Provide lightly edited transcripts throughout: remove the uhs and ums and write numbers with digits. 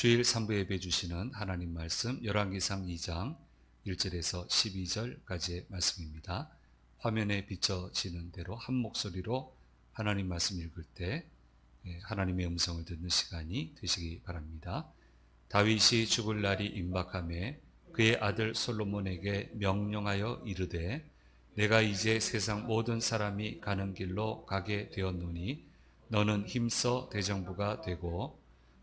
주일 3부 예배 주시는 하나님 말씀 열왕기상 2장 1절에서 12절까지의 말씀입니다. 화면에 비춰지는 대로 한 목소리로 하나님 말씀 읽을 때 하나님의 음성을 듣는 시간이 되시기 바랍니다. 다윗이 죽을 날이 임박하매 그의 아들 솔로몬에게 명령하여 이르되 내가 이제 세상 모든 사람이 가는 길로 가게 되었노니 너는 힘써 대정부가 되고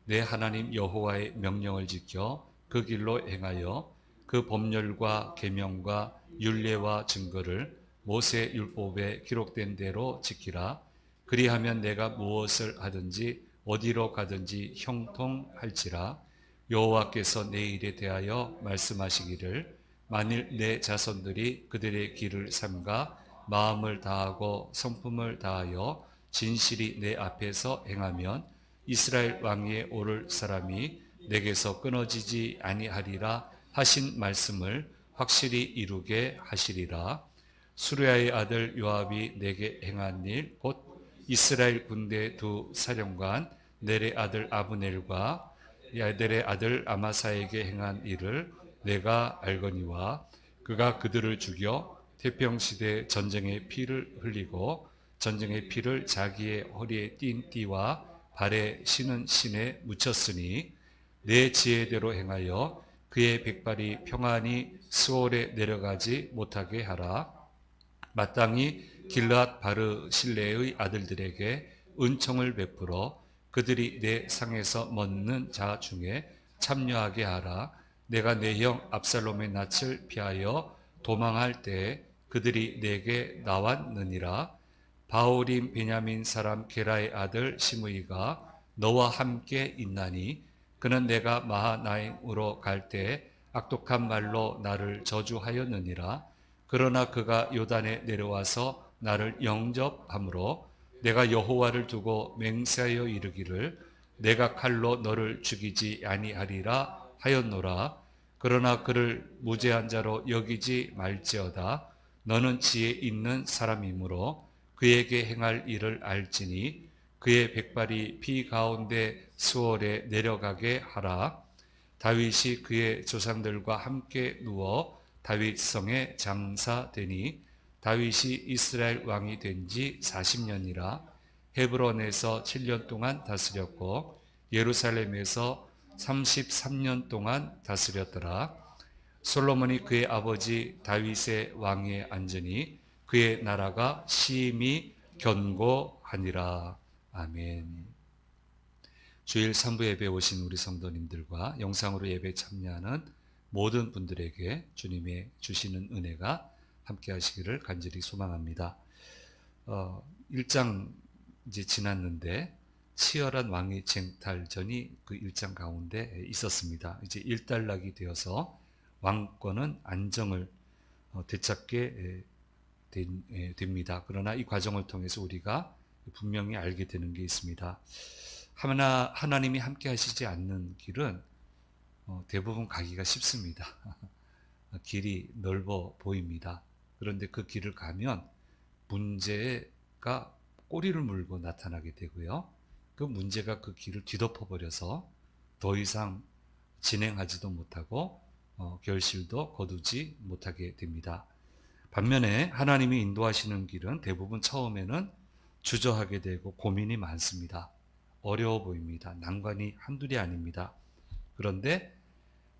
내 하나님 여호와의 명령을 지켜 그 길로 행하여 그 법률과 계명과 율례와 증거를 모세 율법에 기록된 대로 지키라. 그리하면 내가 무엇을 하든지 어디로 가든지 형통할지라. 여호와께서 내 일에 대하여 말씀하시기를 만일 내 자손들이 그들의 길을 삼가 마음을 다하고 성품을 다하여 진실이 내 앞에서 행하면 이스라엘 왕위에 오를 사람이 내게서 끊어지지 아니하리라 하신 말씀을 확실히 이루게 하시리라. 수르야의 아들 요압이 내게 행한 일 곧 이스라엘 군대 두 사령관 넬의 아들 아브넬과 야델의 아들 아마사에게 행한 일을 내가 알거니와 그가 그들을 죽여 태평시대 전쟁의 피를 흘리고 전쟁의 피를 자기의 허리에 띈 띠와 발에 신은 신에 묻혔으니 내 지혜대로 행하여 그의 백발이 평안히 스올에 내려가지 못하게 하라. 마땅히 길앗 바르실레의 아들들에게 은총을 베풀어 그들이 내 상에서 먹는 자 중에 참여하게 하라. 내가 내 형 압살롬의 낯을 피하여 도망할 때 그들이 내게 나왔느니라. 바오림 베냐민 사람 게라의 아들 시므이가 너와 함께 있나니 그는 내가 마하나임으로 갈 때 악독한 말로 나를 저주하였느니라. 그러나 그가 요단에 내려와서 나를 영접함으로 내가 여호와를 두고 맹세하여 이르기를 내가 칼로 너를 죽이지 아니하리라 하였노라. 그러나 그를 무죄한 자로 여기지 말지어다. 너는 지혜 있는 사람이므로 그에게 행할 일을 알지니 그의 백발이 피 가운데 수월에 내려가게 하라. 다윗이 그의 조상들과 함께 누워 다윗 성에 장사되니 다윗이 이스라엘 왕이 된 지 40년이라. 헤브론에서 7년 동안 다스렸고 예루살렘에서 33년 동안 다스렸더라. 솔로몬이 그의 아버지 다윗의 왕위에 앉으니 그의 나라가 심히 견고하니라. 아멘. 주일 3부 예배 오신 우리 성도님들과 영상으로 예배 참여하는 모든 분들에게 주님의 주시는 은혜가 함께 하시기를 간절히 소망합니다. 1장 이제 지났는데 치열한 왕위 쟁탈전이 그 1장 가운데 있었습니다. 이제 일단락이 되어서 왕권은 안정을 되찾게 됩니다. 그러나 이 과정을 통해서 우리가 분명히 알게 되는 게 있습니다. 하나님이 함께 하시지 않는 길은 대부분 가기가 쉽습니다. 길이 넓어 보입니다. 그런데 그 길을 가면 문제가 꼬리를 물고 나타나게 되고요. 그 문제가 그 길을 뒤덮어 버려서 더 이상 진행하지도 못하고 결실도 거두지 못하게 됩니다. 반면에 하나님이 인도하시는 길은 대부분 처음에는 주저하게 되고 고민이 많습니다. 어려워 보입니다. 난관이 한둘이 아닙니다. 그런데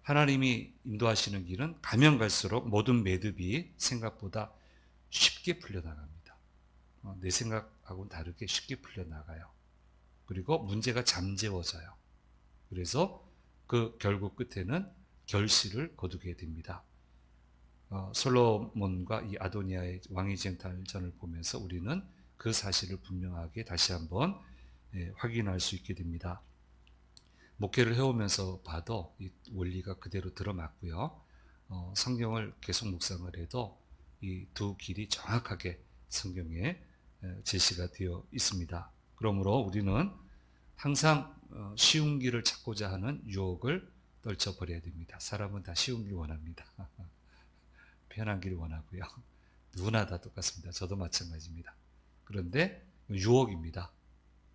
하나님이 인도하시는 길은 가면 갈수록 모든 매듭이 생각보다 쉽게 풀려나갑니다. 내 생각하고는 다르게 쉽게 풀려나가요. 그리고 문제가 잠재워져요. 그래서 그 결국 끝에는 결실을 거두게 됩니다. 솔로몬과 이 아도니아의 왕위 쟁탈전을 보면서 우리는 그 사실을 분명하게 다시 한번 확인할 수 있게 됩니다. 목회를 해오면서 봐도 이 원리가 그대로 들어맞고요. 성경을 계속 묵상을 해도 이 두 길이 정확하게 성경에 제시가 되어 있습니다. 그러므로 우리는 항상 쉬운 길을 찾고자 하는 유혹을 떨쳐버려야 됩니다. 사람은 다 쉬운 길 원합니다. 편한 길 원하고요. 누구나 다 똑같습니다. 저도 마찬가지입니다. 그런데 유혹입니다.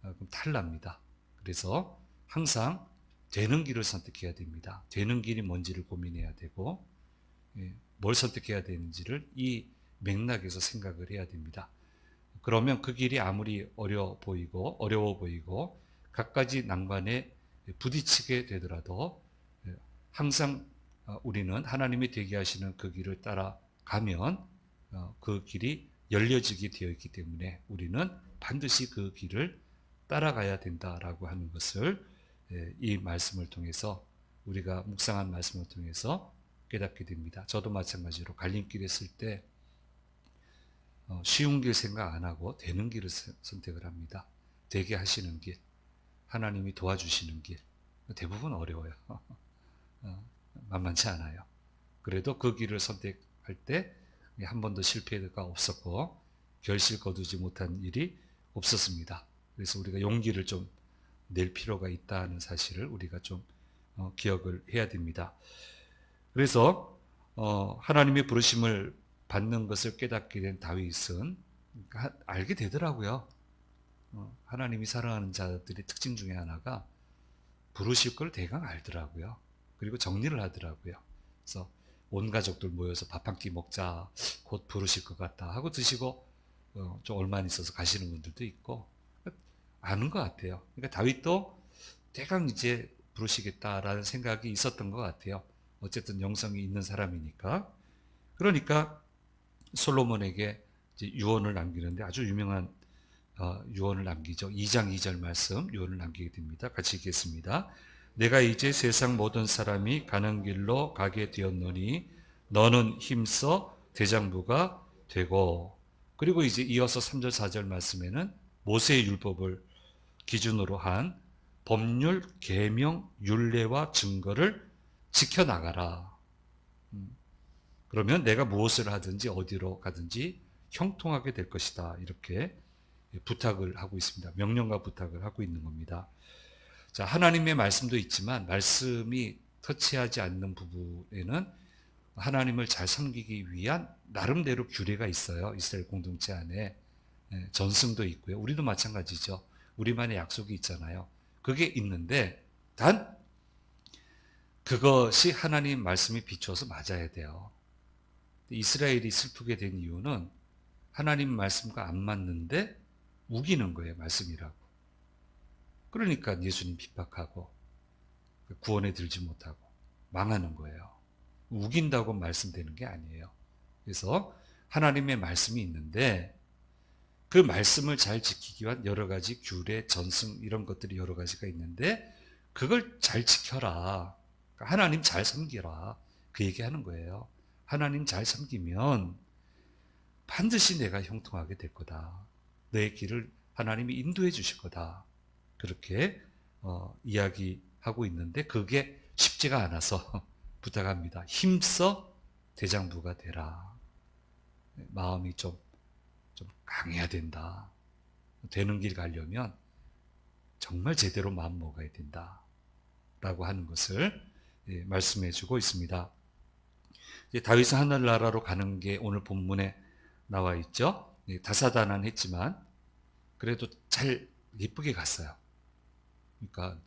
그럼 탈납니다. 그래서 항상 되는 길을 선택해야 됩니다. 되는 길이 뭔지를 고민해야 되고, 뭘 선택해야 되는지를 이 맥락에서 생각을 해야 됩니다. 그러면 그 길이 아무리 어려워 보이고 갖가지 난관에 부딪히게 되더라도 항상 우리는 하나님이 되게 하시는 그 길을 따라가면 그 길이 열려지게 되어 있기 때문에 우리는 반드시 그 길을 따라가야 된다라고 하는 것을 이 말씀을 통해서, 우리가 묵상한 말씀을 통해서 깨닫게 됩니다. 저도 마찬가지로 갈림길에 있을 때 쉬운 길 생각 안 하고 되는 길을 선택을 합니다. 되게 하시는 길, 하나님이 도와주시는 길, 대부분 어려워요. 만만치 않아요. 그래도 그 길을 선택할 때 한 번도 실패가 없었고 결실 거두지 못한 일이 없었습니다. 그래서 우리가 용기를 좀 낼 필요가 있다는 사실을 우리가 좀 기억을 해야 됩니다. 그래서 하나님의 부르심을 받는 것을 깨닫게 된 다윗은 알게 되더라고요. 하나님이 사랑하는 자들의 특징 중에 하나가 부르실 걸 대강 알더라고요. 그리고 정리를 하더라고요. 그래서 온 가족들 모여서 밥 한 끼 먹자, 곧 부르실 것 같다 하고 드시고 좀 얼마 있어서 가시는 분들도 있고 아는 것 같아요. 그러니까 다윗도 대강 이제 부르시겠다라는 생각이 있었던 것 같아요. 어쨌든 영성이 있는 사람이니까. 그러니까 솔로몬에게 이제 유언을 남기는데 아주 유명한 유언을 남기죠. 2장 2절 말씀 유언을 남기게 됩니다. 같이 읽겠습니다. 내가 이제 세상 모든 사람이 가는 길로 가게 되었노니 너는 힘써 대장부가 되고, 그리고 이제 이어서 3절 4절 말씀에는 모세의 율법을 기준으로 한 법률, 계명, 율례와 증거를 지켜나가라. 그러면 내가 무엇을 하든지 어디로 가든지 형통하게 될 것이다. 이렇게 부탁을 하고 있습니다. 명령과 부탁을 하고 있는 겁니다. 자, 하나님의 말씀도 있지만 말씀이 터치하지 않는 부분에는 하나님을 잘 섬기기 위한 나름대로 규례가 있어요. 이스라엘 공동체 안에 전승도 있고요. 우리도 마찬가지죠. 우리만의 약속이 있잖아요. 그게 있는데 단 그것이 하나님 말씀에 비추어서 맞아야 돼요. 이스라엘이 슬프게 된 이유는 하나님 말씀과 안 맞는데 우기는 거예요. 말씀이라고. 그러니까 예수님 핍박하고 구원에 들지 못하고 망하는 거예요. 우긴다고 말씀되는 게 아니에요. 그래서 하나님의 말씀이 있는데 그 말씀을 잘 지키기 위한 여러 가지 규례, 전승 이런 것들이 여러 가지가 있는데 그걸 잘 지켜라. 하나님 잘 섬기라. 그 얘기하는 거예요. 하나님 잘 섬기면 반드시 내가 형통하게 될 거다. 내 길을 하나님이 인도해 주실 거다. 그렇게 이야기하고 있는데 그게 쉽지가 않아서 부탁합니다. 힘써 대장부가 되라. 마음이 좀 강해야 된다. 되는 길 가려면 정말 제대로 마음 먹어야 된다. 라고 하는 것을 말씀해 주고 있습니다. 다윗은 하늘나라로 가는 게 오늘 본문에 나와 있죠. 다사다난했지만 그래도 잘 예쁘게 갔어요. 그러니까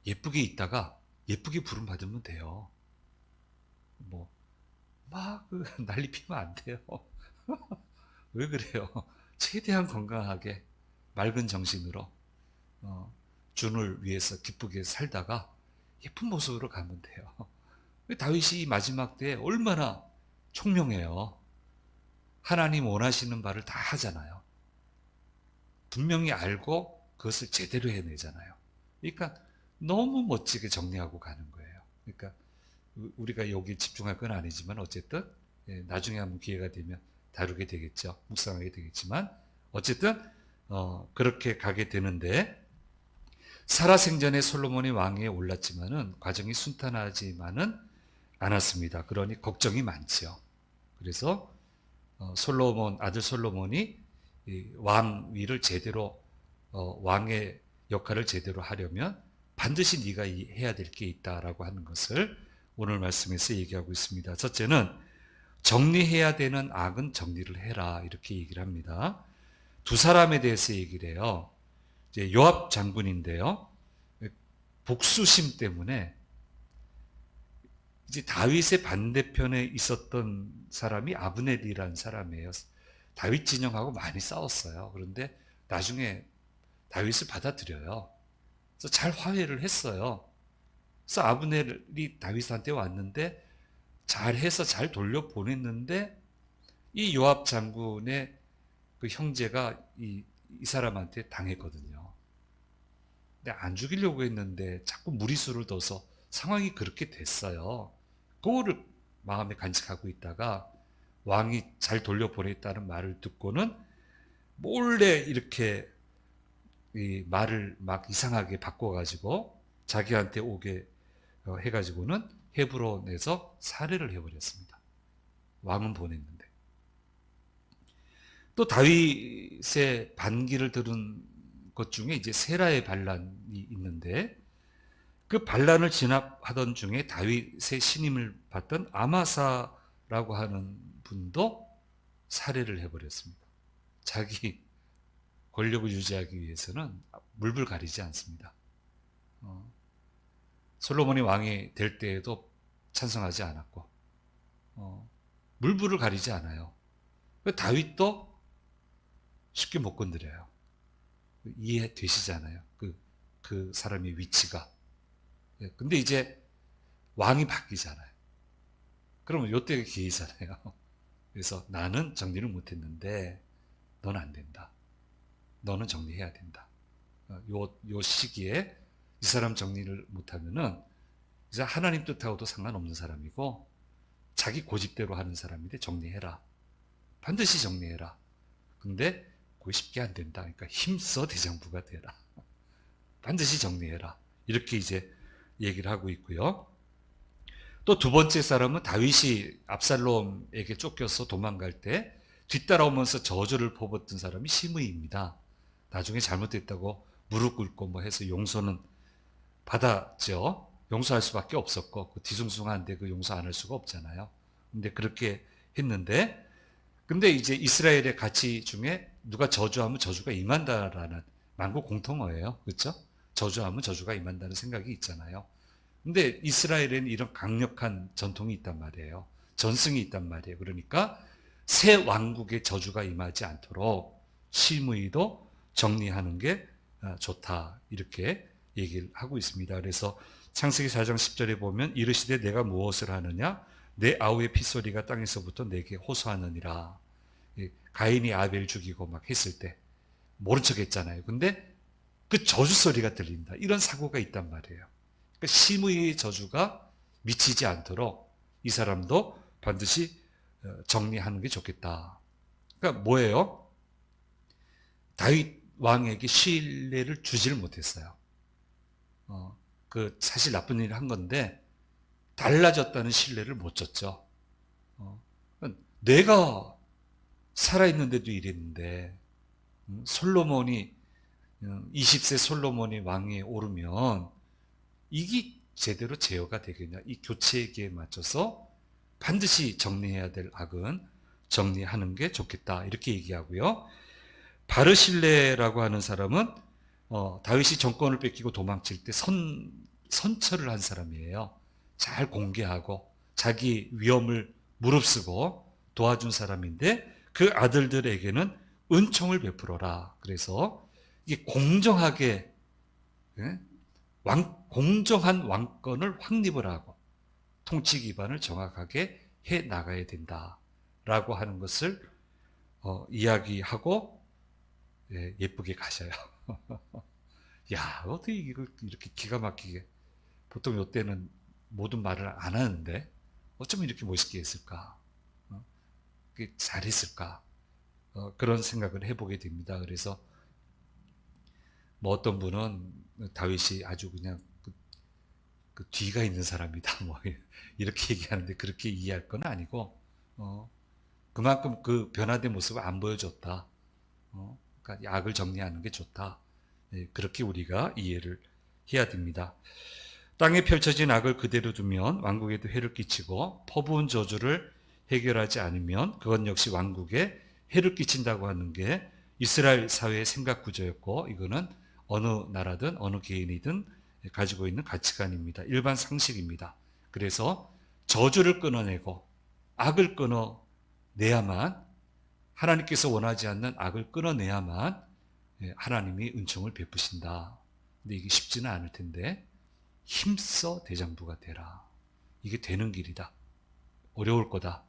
예쁘게 있다가 예쁘게 부름 받으면 돼요. 막 난리 피면 안 돼요. 왜 그래요? 최대한 건강하게 맑은 정신으로 주를 위해서 기쁘게 살다가 예쁜 모습으로 가면 돼요. 다윗이 마지막 때에 얼마나 총명해요. 하나님 원하시는 바를 다 하잖아요. 분명히 알고 그것을 제대로 해내잖아요. 그러니까 너무 멋지게 정리하고 가는 거예요. 그러니까 우리가 여기 집중할 건 아니지만 어쨌든 나중에 한번 기회가 되면 다루게 되겠죠. 묵상하게 되겠지만 어쨌든 그렇게 가게 되는데 살아생전에 솔로몬이 왕위에 올랐지만은 과정이 순탄하지만은 않았습니다. 그러니 걱정이 많지요. 그래서 아들 솔로몬이 왕위를 제대로 왕의 역할을 제대로 하려면 반드시 네가 해야 될 게 있다라고 하는 것을 오늘 말씀에서 얘기하고 있습니다. 첫째는 정리해야 되는 악은 정리를 해라 이렇게 얘기를 합니다. 두 사람에 대해서 얘기를 해요. 이제 요압 장군인데요. 복수심 때문에 이제 다윗의 반대편에 있었던 사람이 아브넬이라는 사람이에요. 다윗 진영하고 많이 싸웠어요. 그런데 나중에 다윗을 받아들여요. 그래서 잘 화해를 했어요. 그래서 아브넬이 다윗한테 왔는데 잘해서 잘 돌려보냈는데 이 요압 장군의 그 형제가 이 사람한테 당했거든요. 근데 안 죽이려고 했는데 자꾸 무리수를 둬서 상황이 그렇게 됐어요. 그거를 마음에 간직하고 있다가 왕이 잘 돌려보냈다는 말을 듣고는 몰래 이렇게 이 말을 막 이상하게 바꿔가지고 자기한테 오게 해가지고는 헤브론에서 살해를 해버렸습니다. 왕은 보냈는데. 또 다윗의 반기를 들은 것 중에 이제 세라의 반란이 있는데 그 반란을 진압하던 중에 다윗의 신임을 받던 아마사라고 하는 분도 살해를 해버렸습니다. 자기 권력을 유지하기 위해서는 물불 가리지 않습니다. 솔로몬이 왕이 될 때에도 찬성하지 않았고 물불을 가리지 않아요. 다윗도 쉽게 못 건드려요. 이해되시잖아요. 그 사람의 위치가. 근데 이제 왕이 바뀌잖아요. 그러면 요때가 기회잖아요. 그래서 나는 정리를 못했는데 넌 안 된다. 너는 정리해야 된다. 요 시기에 이 사람 정리를 못하면은 이제 하나님 뜻하고도 상관없는 사람이고 자기 고집대로 하는 사람인데 정리해라. 반드시 정리해라. 근데 그거 쉽게 안 된다. 그러니까 힘써 대장부가 되라. 반드시 정리해라. 이렇게 이제 얘기를 하고 있고요. 또 두 번째 사람은 다윗이 압살롬에게 쫓겨서 도망갈 때 뒤따라오면서 저주를 퍼붓던 사람이 시므이입니다. 나중에 잘못됐다고 무릎 꿇고 뭐 해서 용서는 받았죠. 용서할 수밖에 없었고 그 뒤숭숭한데 그 용서 안 할 수가 없잖아요. 근데 그렇게 했는데 근데 이제 이스라엘의 가치 중에 누가 저주하면 저주가 임한다라는 만국 공통어예요. 그렇죠? 저주하면 저주가 임한다는 생각이 있잖아요. 근데 이스라엘에는 이런 강력한 전통이 있단 말이에요. 전승이 있단 말이에요. 그러니까 새 왕국의 저주가 임하지 않도록 시므이도 정리하는 게 좋다. 이렇게 얘기를 하고 있습니다. 그래서 창세기 4장 10절에 보면 이르시되 내가 무엇을 하느냐? 내 아우의 핏소리가 땅에서부터 내게 호소하느니라. 가인이 아벨 죽이고 막 했을 때 모른 척 했잖아요. 근데 그 저주 소리가 들린다. 이런 사고가 있단 말이에요. 그러니까 심의의 저주가 미치지 않도록 이 사람도 반드시 정리하는 게 좋겠다. 그러니까 뭐예요? 다윗 왕에게 신뢰를 주지를 못했어요. 사실 나쁜 일을 한 건데 달라졌다는 신뢰를 못 줬죠. 내가 살아있는데도 이랬는데 솔로몬이 20세 솔로몬이 왕위에 오르면 이게 제대로 제어가 되겠냐. 이 교체기에 맞춰서 반드시 정리해야 될 악은 정리하는 게 좋겠다. 이렇게 얘기하고요. 바르실레라고 하는 사람은 다윗이 정권을 뺏기고 도망칠 때 선처를 한 사람이에요. 잘 공개하고 자기 위험을 무릅쓰고 도와준 사람인데 그 아들들에게는 은총을 베풀어라. 그래서 이게 공정하게 공정한 왕권을 확립을 하고 통치 기반을 정확하게 해 나가야 된다라고 하는 것을 이야기하고 예쁘게 가셔요. 야, 어떻게 이걸 이렇게 기가 막히게 보통 이때는 모든 말을 안 하는데 어쩜 이렇게 멋있게 했을까? 잘했을까? 그런 생각을 해보게 됩니다. 그래서 뭐 어떤 분은 다윗이 아주 그냥 그 뒤가 있는 사람이다 뭐 이렇게 얘기하는데 그렇게 이해할 건 아니고 그만큼 그 변화된 모습을 안 보여줬다. 그러니까 악을 정리하는 게 좋다. 그렇게 우리가 이해를 해야 됩니다. 땅에 펼쳐진 악을 그대로 두면 왕국에도 해를 끼치고 퍼부은 저주를 해결하지 않으면 그건 역시 왕국에 해를 끼친다고 하는 게 이스라엘 사회의 생각 구조였고 이거는 어느 나라든 어느 개인이든 가지고 있는 가치관입니다. 일반 상식입니다. 그래서 저주를 끊어내고 악을 끊어내야만, 하나님께서 원하지 않는 악을 끊어내야만 하나님이 은총을 베푸신다. 근데 이게 쉽지는 않을 텐데, 힘써 대장부가 되라. 이게 되는 길이다. 어려울 거다.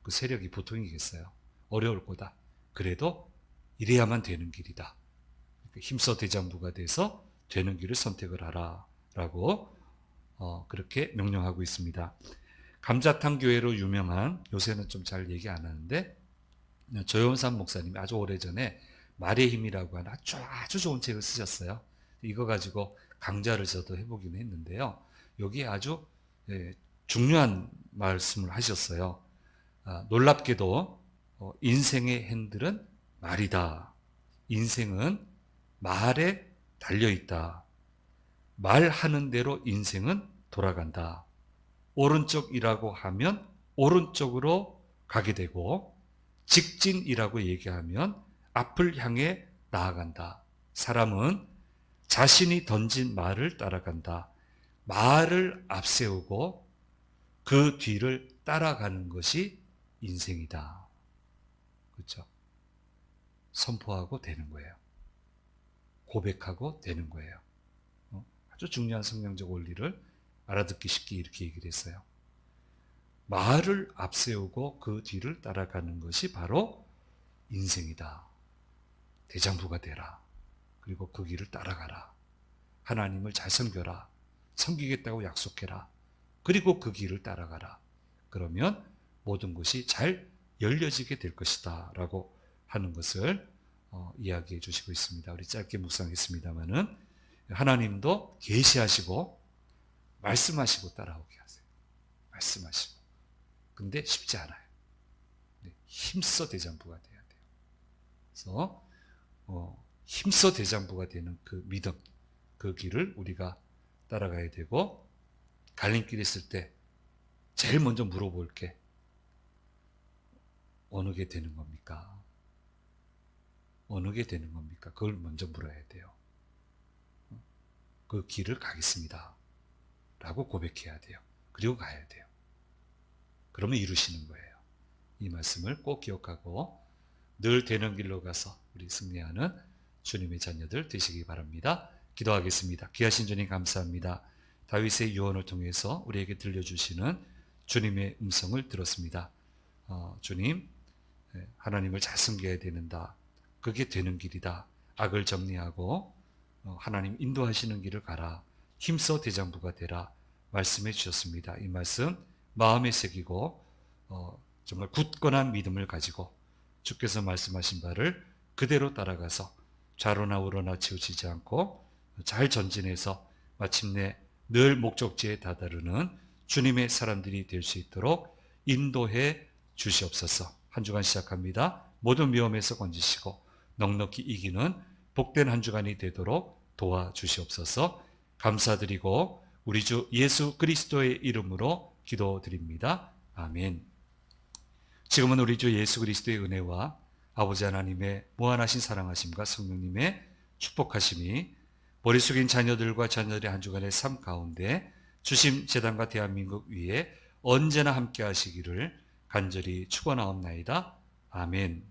그 세력이 보통이겠어요. 어려울 거다. 그래도 이래야만 되는 길이다. 힘써 대장부가 돼서 되는 길을 선택을 하라 라고 그렇게 명령하고 있습니다. 감자탕 교회로 유명한, 요새는 좀 잘 얘기 안 하는데, 조영삼 목사님이 아주 오래전에 말의 힘이라고 하는 아주 좋은 책을 쓰셨어요. 이거 가지고 강좌를 저도 해보긴 했는데요. 여기에 아주 중요한 말씀을 하셨어요. 놀랍게도 인생의 핸들은 말이다. 인생은 말에 달려있다. 말하는 대로 인생은 돌아간다. 오른쪽이라고 하면 오른쪽으로 가게 되고, 직진이라고 얘기하면 앞을 향해 나아간다. 사람은 자신이 던진 말을 따라간다. 말을 앞세우고 그 뒤를 따라가는 것이 인생이다. 그렇죠? 선포하고 되는 거예요. 고백하고 되는 거예요. 아주 중요한 성경적 원리를 알아듣기 쉽게 이렇게 얘기를 했어요. 말을 앞세우고 그 뒤를 따라가는 것이 바로 인생이다. 대장부가 되라. 그리고 그 길을 따라가라. 하나님을 잘 섬겨라. 섬기겠다고 약속해라. 그리고 그 길을 따라가라. 그러면 모든 것이 잘 열려지게 될 것이다 라고 하는 것을 이야기해 주시고 있습니다. 우리 짧게 묵상했습니다마는, 하나님도 계시하시고 말씀하시고 따라오게 하세요. 말씀하시고. 근데 쉽지 않아요. 힘써 대장부가 돼야 돼요. 그래서 힘써 대장부가 되는 그 믿음, 그 길을 우리가 따라가야 되고, 갈림길에 있을 때 제일 먼저 물어볼 게 어느 게 되는 겁니까? 어느 게 되는 겁니까? 그걸 먼저 물어야 돼요. 그 길을 가겠습니다 라고 고백해야 돼요. 그리고 가야 돼요. 그러면 이루시는 거예요. 이 말씀을 꼭 기억하고 늘 되는 길로 가서 우리 승리하는 주님의 자녀들 되시기 바랍니다. 기도하겠습니다. 귀하신 주님 감사합니다. 다윗의 유언을 통해서 우리에게 들려주시는 주님의 음성을 들었습니다. 주님, 하나님을 잘 섬겨야 되는다. 그게 되는 길이다. 악을 정리하고 하나님 인도하시는 길을 가라. 힘써 대장부가 되라. 말씀해 주셨습니다. 이 말씀 마음에 새기고 정말 굳건한 믿음을 가지고 주께서 말씀하신 바를 그대로 따라가서 좌로나 우로나 치우치지 않고 잘 전진해서 마침내 늘 목적지에 다다르는 주님의 사람들이 될 수 있도록 인도해 주시옵소서. 한 주간 시작합니다. 모든 위험에서 건지시고 넉넉히 이기는 복된 한 주간이 되도록 도와주시옵소서. 감사드리고 우리 주 예수 그리스도의 이름으로 기도드립니다. 아멘. 지금은 우리 주 예수 그리스도의 은혜와 아버지 하나님의 무한하신 사랑하심과 성령님의 축복하심이 머리 숙인 자녀들과 자녀들의 한 주간의 삶 가운데 주심 재단과 대한민국 위에 언제나 함께 하시기를 간절히 축원하옵나이다. 아멘.